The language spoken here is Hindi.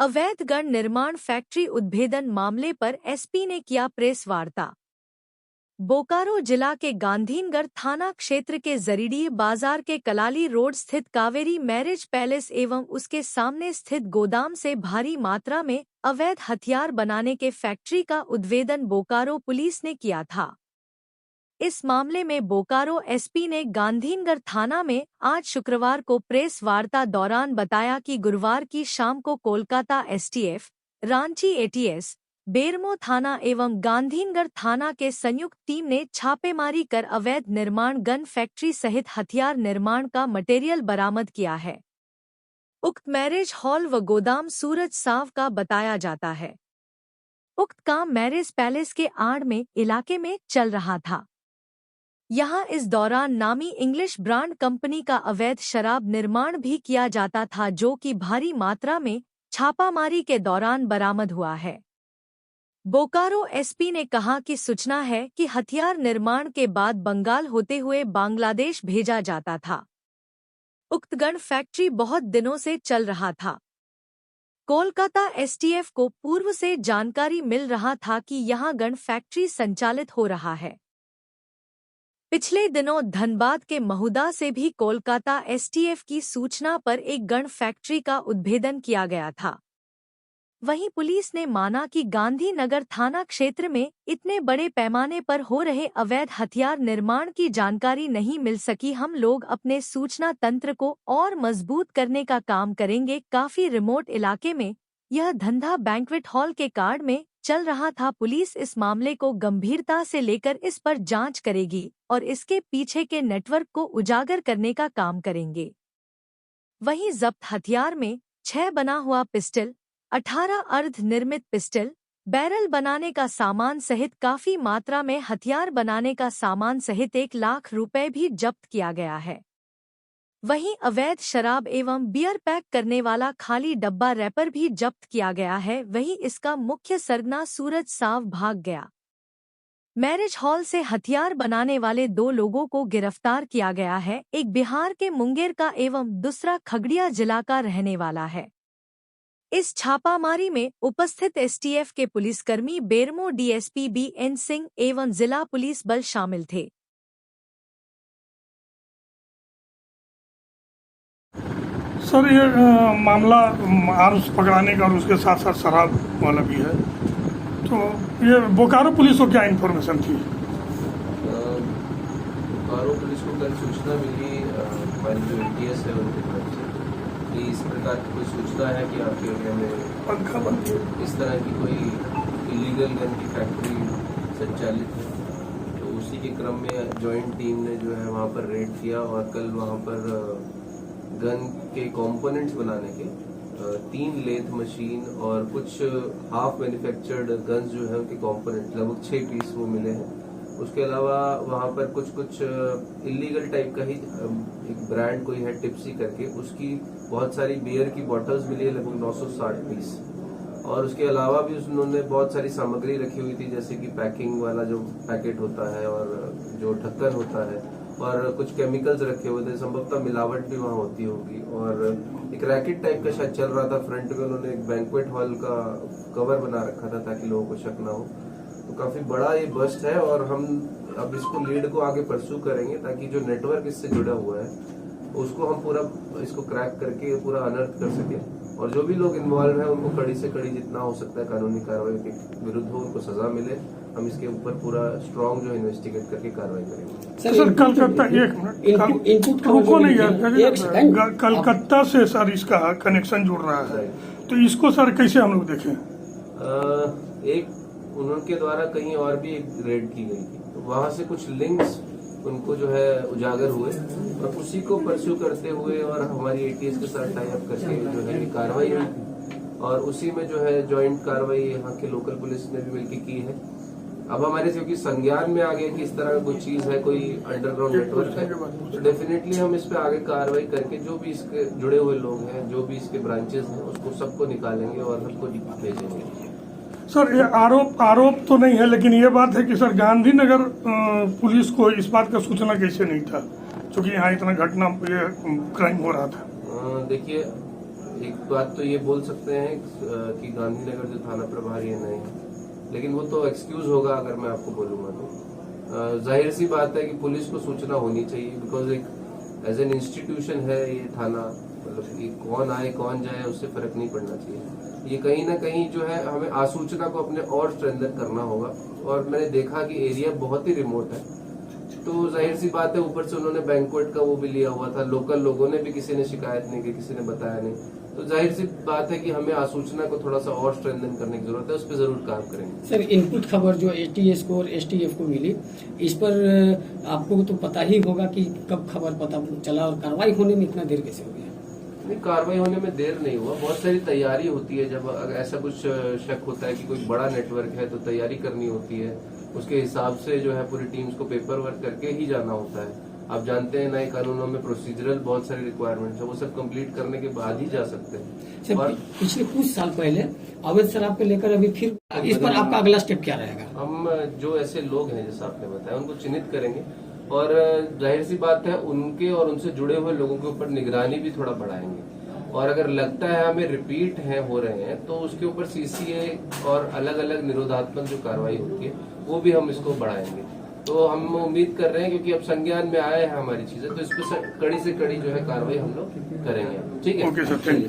अवैध गण निर्माण फैक्ट्री उद्भेदन मामले पर एसपी ने किया प्रेस वार्ता। बोकारो जिला के गांधीनगर थाना क्षेत्र के जरीडी बाजार के कलाली रोड स्थित कावेरी मैरिज पैलेस एवं उसके सामने स्थित गोदाम से भारी मात्रा में अवैध हथियार बनाने के फैक्ट्री का उद्भेदन बोकारो पुलिस ने किया था। इस मामले में बोकारो एसपी ने गांधीनगर थाना में आज शुक्रवार को प्रेस वार्ता दौरान बताया कि गुरुवार की शाम को कोलकाता एसटीएफ, रांची एटीएस, बेरमो थाना एवं गांधीनगर थाना के संयुक्त टीम ने छापेमारी कर अवैध निर्माण गन फैक्ट्री सहित हथियार निर्माण का मटेरियल बरामद किया है। उक्त मैरिज हॉल व गोदाम सूरज साव का बताया जाता है। उक्त काम मैरिज पैलेस के आड़ में इलाके में चल रहा था। यहां इस दौरान नामी इंग्लिश ब्रांड कंपनी का अवैध शराब निर्माण भी किया जाता था, जो कि भारी मात्रा में छापामारी के दौरान बरामद हुआ है। बोकारो एसपी ने कहा कि सूचना है कि हथियार निर्माण के बाद बंगाल होते हुए बांग्लादेश भेजा जाता था। उक्त गन फैक्ट्री बहुत दिनों से चल रहा था। कोलकाता एसटीएफ को पूर्व से जानकारी मिल रहा था कि यहां गन फैक्ट्री संचालित हो रहा है। पिछले दिनों धनबाद के महुदा से भी कोलकाता एसटीएफ की सूचना पर एक गन फैक्ट्री का उद्भेदन किया गया था। वहीं पुलिस ने माना कि गांधीनगर थाना क्षेत्र में इतने बड़े पैमाने पर हो रहे अवैध हथियार निर्माण की जानकारी नहीं मिल सकी। हम लोग अपने सूचना तंत्र को और मजबूत करने का काम करेंगे। काफी रिमोट इलाके में यह धंधा बैंक्वेट हॉल के कार्ड में चल रहा था। पुलिस इस मामले को गंभीरता से लेकर इस पर जांच करेगी और इसके पीछे के नेटवर्क को उजागर करने का काम करेंगे। वहीं जब्त हथियार में 6 बना हुआ पिस्टल, 18 अर्ध निर्मित पिस्टल, बैरल बनाने का सामान सहित काफी मात्रा में हथियार बनाने का सामान सहित 1 लाख रुपए भी जब्त किया गया है। वहीं अवैध शराब एवं बियर पैक करने वाला खाली डब्बा रैपर भी जब्त किया गया है। वहीं इसका मुख्य सरगना सूरज साव भाग गया। मैरिज हॉल से हथियार बनाने वाले 2 लोगों को गिरफ्तार किया गया है। एक बिहार के मुंगेर का एवं दूसरा खगड़िया जिला का रहने वाला है। इस छापामारी में उपस्थित एसटीएफ के पुलिसकर्मी, बेरमो डीएसपी BN सिंह एवं जिला पुलिस बल शामिल थे। सर, ये मामला आर्म्स पकड़ाने का और उसके साथ साथ शराब वाला भी है, तो ये बोकारो पुलिस को क्या इन्फॉर्मेशन थी? बोकारो पुलिस को कल सूचना मिली हमारी जो एटीएस है उनकी तरफ से कि इस प्रकार की कोई सूचना है कि आपके एरिया में इस तरह की कोई इलीगल गन की फैक्ट्री संचालित है। तो उसी के क्रम में जॉइंट टीम ने जो है वहाँ पर रेड किया और कल वहाँ पर गन के कंपोनेंट्स बनाने के 3 लेथ मशीन और कुछ हाफ मैन्युफैक्चर्ड गन्स जो है उनके कंपोनेंट लगभग 6 पीस वो मिले हैं। उसके अलावा वहाँ पर कुछ इलीगल टाइप का ही एक ब्रांड कोई है टिप्सी करके, उसकी बहुत सारी बियर की बॉटल्स मिली है, लगभग 960 पीस। और उसके अलावा भी उन्होंने बहुत सारी सामग्री रखी हुई थी, जैसे कि पैकिंग वाला जो पैकेट होता है और जो ढक्कन होता है, और कुछ केमिकल्स रखे हुए थे। संभवतः मिलावट भी वहाँ होती होगी। और एक रैकेट टाइप का शायद चल रहा था। फ्रंट में उन्होंने एक बैंक्वेट हॉल का कवर बना रखा था ताकि लोगों को शक ना हो। तो काफी बड़ा ये बस्ट है और हम अब इसको लीड को आगे परस्यू करेंगे ताकि जो नेटवर्क इससे जुड़ा हुआ है उसको हम पूरा इसको क्रैक करके पूरा अनर्थ कर सके और जो भी लोग इन्वॉल्व हैं उनको कड़ी से कड़ी जितना हो सकता है कानूनी कार्रवाई के विरुद्ध हो, उनको सजा मिले। हम इसके ऊपर पूरा स्ट्रॉन्ग जो इन्वेस्टिगेट करके कार्रवाई करेंगे। सर, कलकत्ता रुको नहीं यार, कलकत्ता से सर इसका कनेक्शन जुड़ रहा है, तो इसको सर कैसे हम लोग देखें? एक उनके द्वारा कहीं और भी एक रेड की गई थी, तो वहाँ से कुछ लिंक्स उनको जो है उजागर हुए और उसी को परस्यू करते हुए और हमारी एटीएस के साथ टाई अप करके जो है कार्रवाई हुई और उसी में जो है जॉइंट कार्रवाई यहाँ के लोकल पुलिस ने भी मिलकर की है। अब हमारे क्योंकि संज्ञान में आ गया कि इस तरह का कोई चीज है, कोई अंडरग्राउंड नेटवर्क है, तो डेफिनेटली हम इस पे आगे कार्रवाई करके जो भी इसके जुड़े हुए लोग हैं, जो भी इसके ब्रांचेस हैं, उसको सबको निकालेंगे और सबको भेजेंगे। सर, ये आरोप तो नहीं है, लेकिन ये बात है कि सर गांधीनगर पुलिस को इस बात का सूचना कैसे नहीं था, क्योंकि यहाँ इतना घटना ये क्राइम हो रहा था? देखिए, एक बात तो ये बोल सकते हैं कि गांधीनगर जो थाना प्रभारी है नए हैं, लेकिन वो तो एक्सक्यूज होगा अगर मैं आपको बोलूंगा तो। जाहिर सी बात है कि पुलिस को सूचना होनी चाहिए, बिकॉज एक एज एन इंस्टीट्यूशन है ये थाना, मतलब कि कौन आए कौन जाए उससे फर्क नहीं पड़ना चाहिए। ये कहीं ना कहीं जो है हमें आसूचना को अपने और स्ट्रेंथन करना होगा। और मैंने देखा कि एरिया बहुत ही रिमोट है, तो जाहिर सी बात है ऊपर से उन्होंने बैंक्वेट का वो भी लिया हुआ था, लोकल लोगों ने भी किसी ने शिकायत नहीं की, किसी ने बताया नहीं, तो जाहिर सी बात है कि हमें आसूचना को थोड़ा सा और स्ट्रेंथन करने की जरूरत है, उस पर जरूर काम करेंगे। सर, इनपुट खबर जो एटीएस को और एसटीएफ को मिली, इस पर आपको तो पता ही होगा कि कब खबर पता चला और कार्रवाई होने में इतना देर कैसे हो गया? नहीं, कार्रवाई होने में देर नहीं हुआ, बहुत सारी तैयारी होती है। जब अगर ऐसा कुछ शक होता है कि कोई बड़ा नेटवर्क है तो तैयारी करनी होती है, उसके हिसाब से जो है पूरी टीम्स को पेपर वर्क करके ही जाना होता है। आप जानते हैं नए कानूनों में प्रोसीजरल बहुत सारी रिक्वायरमेंट्स है, वो सब कंप्लीट करने के बाद ही जा सकते हैं। सर, और पिछले कुछ साल पहले अवैध शराब को लेकर अभी फिर इस पर आपका अगला स्टेप क्या रहेगा? हम जो ऐसे लोग हैं जैसा आपने बताया उनको चिन्हित करेंगे, और जाहिर सी बात है उनके और उनसे जुड़े हुए लोगों के ऊपर निगरानी भी थोड़ा बढ़ाएंगे। और अगर लगता है हमें रिपीट हो रहे हैं तो उसके ऊपर सीसीए और अलग अलग निरोधात्मक जो कार्रवाई होती है वो भी हम इसको बढ़ाएंगे। तो हम उम्मीद कर रहे हैं, क्योंकि अब संज्ञान में आया है हमारी चीजें, तो इस पर कड़ी से कड़ी जो है कार्रवाई हम लोग करेंगे। ठीक है, ओके सर, थैंक यू।